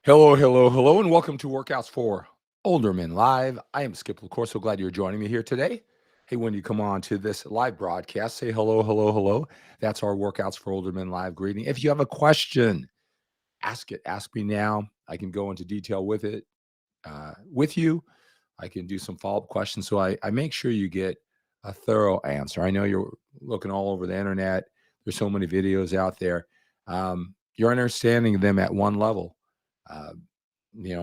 Hello, hello, hello, and welcome to Workouts for Older Men Live. I am 𝗖𝗍𝗄𝗏. So glad you're joining me here today. Hey, when you come on to this live broadcast, say hello, hello, hello. That's our Workouts for Older Men Live greeting. If you have a question, ask it. Ask me now. I can go into detail with it with you. I can do some follow-up questions. So I make sure you get a thorough answer. I know you're looking all over the internet. There's so many videos out there. You're understanding them at one level. Uh,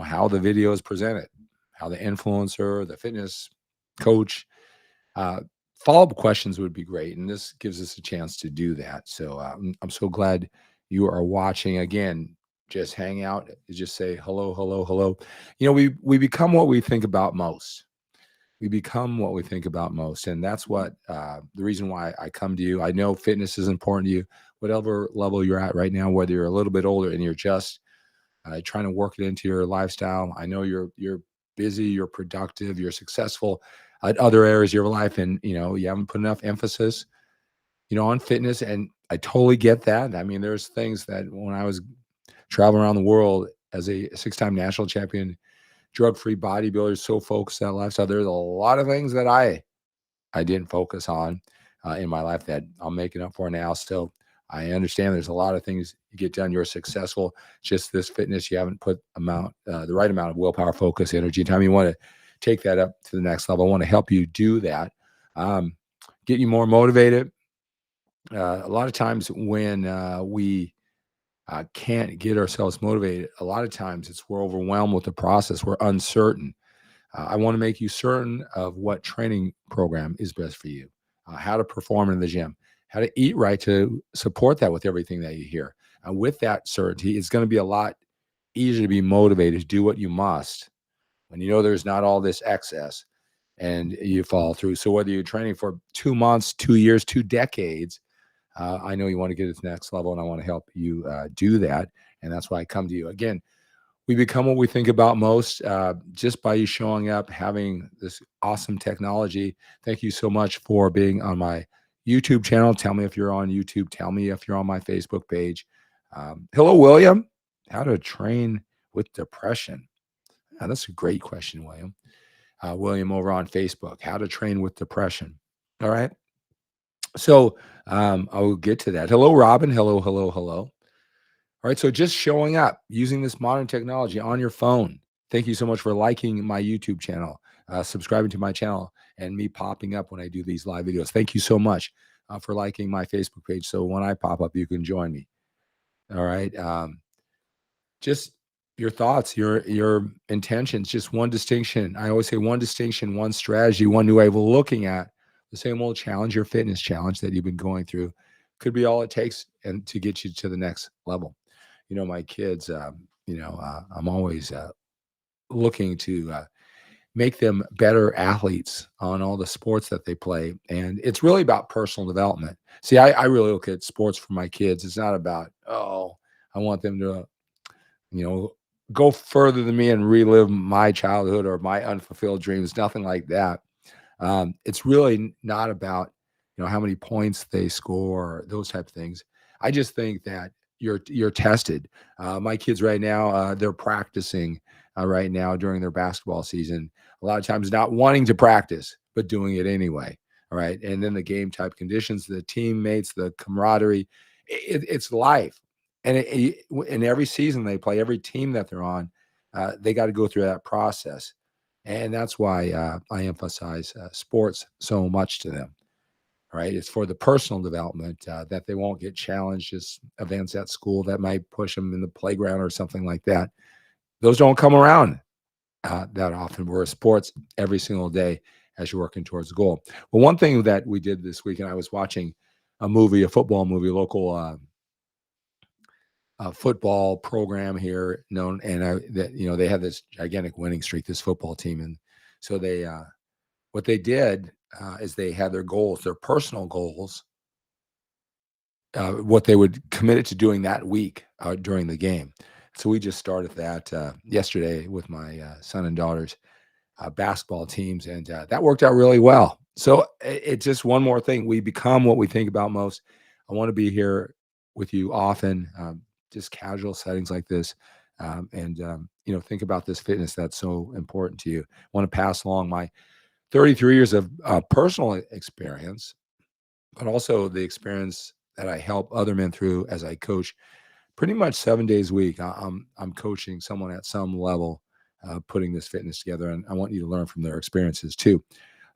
how the video is presented, how the influencer, the fitness coach, uh, follow-up questions would be great. And this gives us a chance to do that. So I'm so glad you are watching. Again, just hang out, just say hello, hello, hello. We become what we think about most. We become what we think about most. And that's what the reason why I come to you. I know fitness is important to you, whatever level you're at right now, whether you're a little bit older and you're just trying to work it into your lifestyle. I know you're busy, you're productive, you're successful at other areas of your life, and you haven't put enough emphasis, on fitness. And I totally get that. I mean, there's things that when I was traveling around the world as a six-time national champion, drug-free bodybuilder, so focused on that lifestyle, there's a lot of things that I didn't focus on in my life that I'm making up for now. So I understand there's a lot of things you get done. You're successful. Just this fitness, you haven't put the right amount of willpower, focus, energy, and time. You want to take that up to the next level. I want to help you do that. Get you more motivated. A lot of times when we can't get ourselves motivated, a lot of times we're overwhelmed with the process. We're uncertain. I want to make you certain of what training program is best for you, how to perform in the gym, how to eat right to support that with everything that you hear. And with that certainty, it's going to be a lot easier to be motivated to do what you must when you know there's not all this excess and you follow through. So whether you're training for 2 months, 2 years, 2 decades, I know you want to get to the next level, and I want to help you do that. And that's why I come to you. Again, we become what we think about most just by you showing up, having this awesome technology. Thank you so much for being on my YouTube channel. Tell me if you're on YouTube. Tell me if you're on my Facebook page. Hello, William. How to train with depression? That's a great question, William. William over on Facebook. How to train with depression? All right. So I will get to that. Hello, Robin. Hello, hello, hello. All right, so just showing up using this modern technology on your phone. Thank you so much for liking my YouTube channel, subscribing to my channel, and me popping up when I do these live videos. Thank you so much for liking my Facebook page. So when I pop up, you can join me. All right. Just your thoughts, your intentions, just one distinction. I always say one distinction, one strategy, one new way of looking at the same old challenge, your fitness challenge that you've been going through could be all it takes and to get you to the next level. My kids, I'm always looking to make them better athletes on all the sports that they play. And it's really about personal development. See, I really look at sports for my kids. It's not about, I want them to, go further than me and relive my childhood or my unfulfilled dreams. Nothing like that. It's really not about, how many points they score, those type of things. I just think that you're tested. My kids right now, they're practicing right now during their basketball season. A lot of times not wanting to practice, but doing it anyway. All right. And then the game type conditions, the teammates, the camaraderie, it's life. And in every season they play, every team that they're on, they got to go through that process. And that's why I emphasize sports so much to them. Right. It's for the personal development that they won't get challenged, just events at school that might push them in the playground or something like that. Those don't come around that often. We're sports every single day as you're working towards the goal. Well, one thing that we did this weekend, I was watching a football movie, local football program here known, and they had this gigantic winning streak, this football team. And so what they did is they had their goals, their personal goals, what they would commit it to doing that week during the game. So we just started that yesterday with my son and daughter's basketball teams, and that worked out really well. So it's just one more thing. We become what we think about most. I want to be here with you often, just casual settings like this. Think about this fitness that's so important to you. I want to pass along my 33 years of personal experience, but also the experience that I help other men through as I coach pretty much 7 days a week. I'm coaching someone at some level, putting this fitness together, and I want you to learn from their experiences too.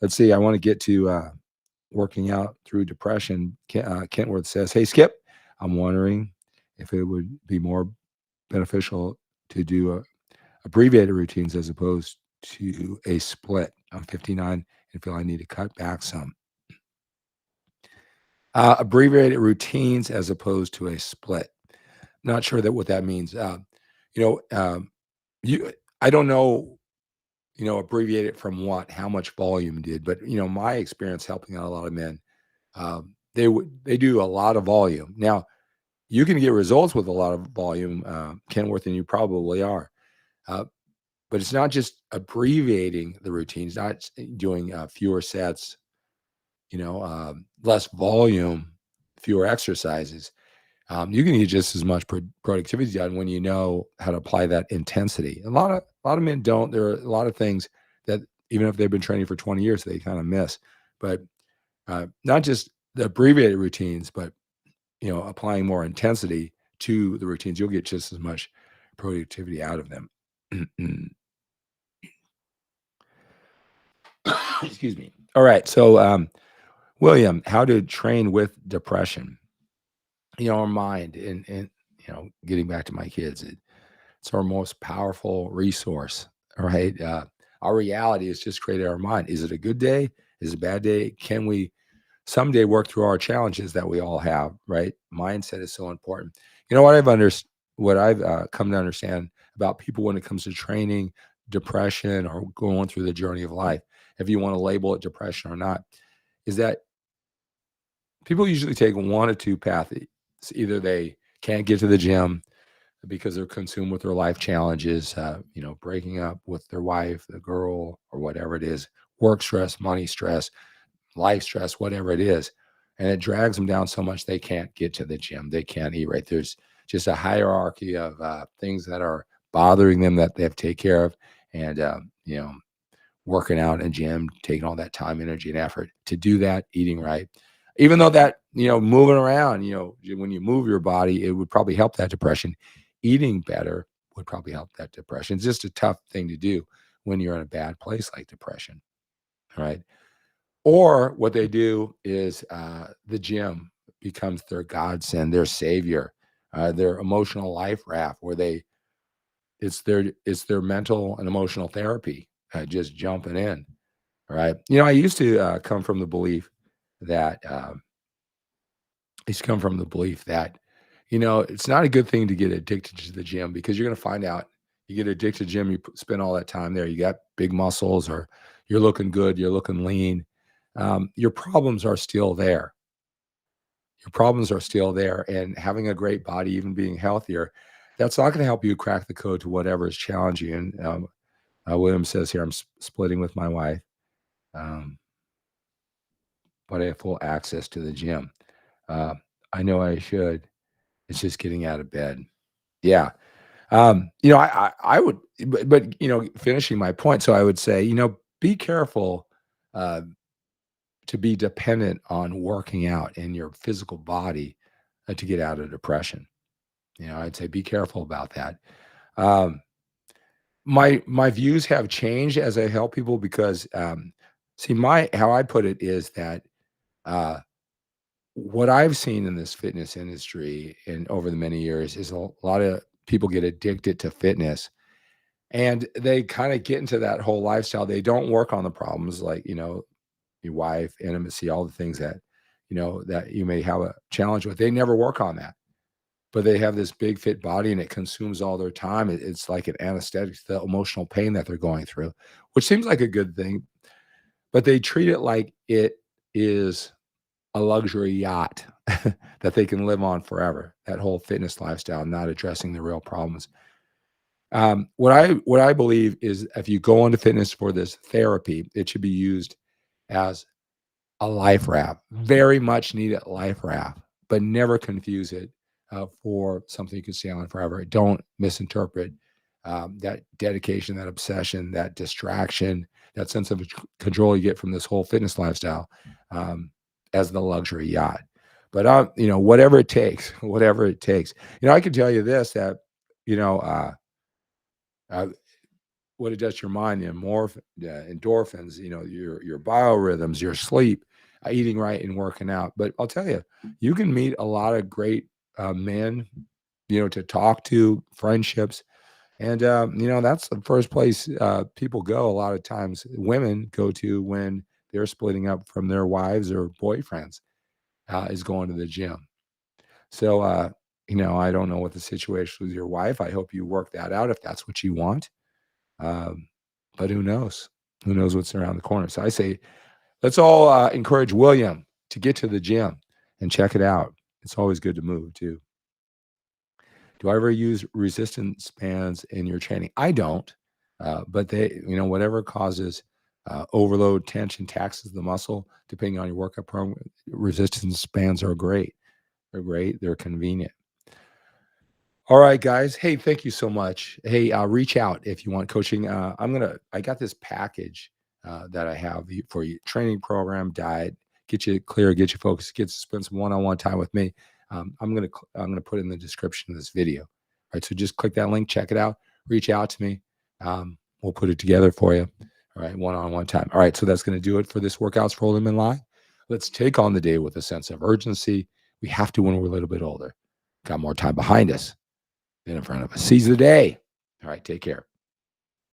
Let's see. I want to get to working out through depression. Kentworth says, "Hey Skip, I'm wondering if it would be more beneficial to do abbreviated routines as opposed to a split. I'm 59 and feel I need to cut back some. Abbreviated routines as opposed to a split. Not sure that what that means. You know, um, you. I don't know. Abbreviate it from what, how much volume did, but my experience helping out a lot of men, they do a lot of volume. Now you can get results with a lot of volume, Kenworth, and you probably are. Uh, but it's not just abbreviating the routines, not doing fewer sets, less volume, fewer exercises. You can get just as much productivity done when you know how to apply that intensity. A lot of men don't. There are a lot of things that even if they've been training for 20 years, they kind of miss. But not just the abbreviated routines, but applying more intensity to the routines, you'll get just as much productivity out of them. Excuse me. All right. So, William, how to train with depression? Our mind, and getting back to my kids, it's our most powerful resource. Right. Our reality is just created in our mind. Is it a good day? Is it a bad day? Can we someday work through our challenges that we all have? Right. Mindset is so important. What I've come to understand about people when it comes to training depression or going through the journey of life, if you want to label it depression or not, is that people usually take one of two paths. Either they can't get to the gym because they're consumed with their life challenges, breaking up with their wife, the girl, or whatever it is, work stress, money stress, life stress, whatever it is. And it drags them down so much they can't get to the gym. They can't eat right. There's just a hierarchy of things that are bothering them that they have to take care of. And, working out in a gym, taking all that time, energy, and effort to do that, eating right. Even though that, moving around, when you move your body, it would probably help that depression. Eating better would probably help that depression. It's just a tough thing to do when you're in a bad place like depression, right? Or what they do is the gym becomes their godsend, their savior, their emotional life raft, where it's their mental and emotional therapy, just jumping in, right? I used to come from the belief that it's not a good thing to get addicted to the gym, because you're going to find out you get addicted to the gym, you spend all that time there, you got big muscles, or you're looking good, you're looking lean. Your problems are still there. Your problems are still there. And having a great body, even being healthier, that's not going to help you crack the code to whatever is challenging you. And William says here, I'm splitting with my wife, um, but I have full access to the gym. Uh, I know I should. It's just getting out of bed. Yeah. I would, but finishing my point. So I would say, be careful uh, to be dependent on working out in your physical body to get out of depression. I'd say be careful about that. Um, my views have changed as I help people, because see, my how I put it is that uh, what I've seen in this fitness industry and over the many years is a lot of people get addicted to fitness, and they kind of get into that whole lifestyle. They don't work on the problems, like, your wife, intimacy, all the things that, that you may have a challenge with. They never work on that, but they have this big fit body and it consumes all their time. It's like an anesthetic to the emotional pain that they're going through, which seems like a good thing, but they treat it like it is a luxury yacht that they can live on forever. That whole fitness lifestyle, not addressing the real problems. What I believe is, if you go into fitness for this therapy, it should be used as a life raft, very much needed life raft, but never confuse it for something you can stay on forever. Don't misinterpret that dedication, that obsession, that distraction, that sense of control you get from this whole fitness lifestyle as the luxury yacht. But whatever it takes, whatever it takes. I can tell you this, that you know uh, what it does to your mind, the endorphins, your biorhythms, your sleep, eating right and working out. But I'll tell you, you can meet a lot of great men, to talk to, friendships. And, that's the first place people go. A lot of times women go to when they're splitting up from their wives or boyfriends, is going to the gym. So, I don't know what the situation with your wife. I hope you work that out if that's what you want. Um, but who knows? Who knows what's around the corner? So I say, let's all encourage William to get to the gym and check it out. It's always good to move too. Do I ever use resistance bands in your training? I don't, but they, whatever causes overload, tension, taxes the muscle, depending on your workout program, resistance bands are great. They're great. They're convenient. All right, guys. Hey, thank you so much. Hey, reach out if you want coaching. I got this package that I have for you: training program, diet, get you clear, get you focused, get to spend some one-on-one time with me. I'm gonna put it in the description of this video. All right, so just click that link, check it out, reach out to me. We'll put it together for you. All right, one-on-one time. All right, so that's gonna do it for this Workouts for Older Men Live. Let's take on the day with a sense of urgency. We have to when we're a little bit older. Got more time behind us than in front of us. Seize the day. All right, take care.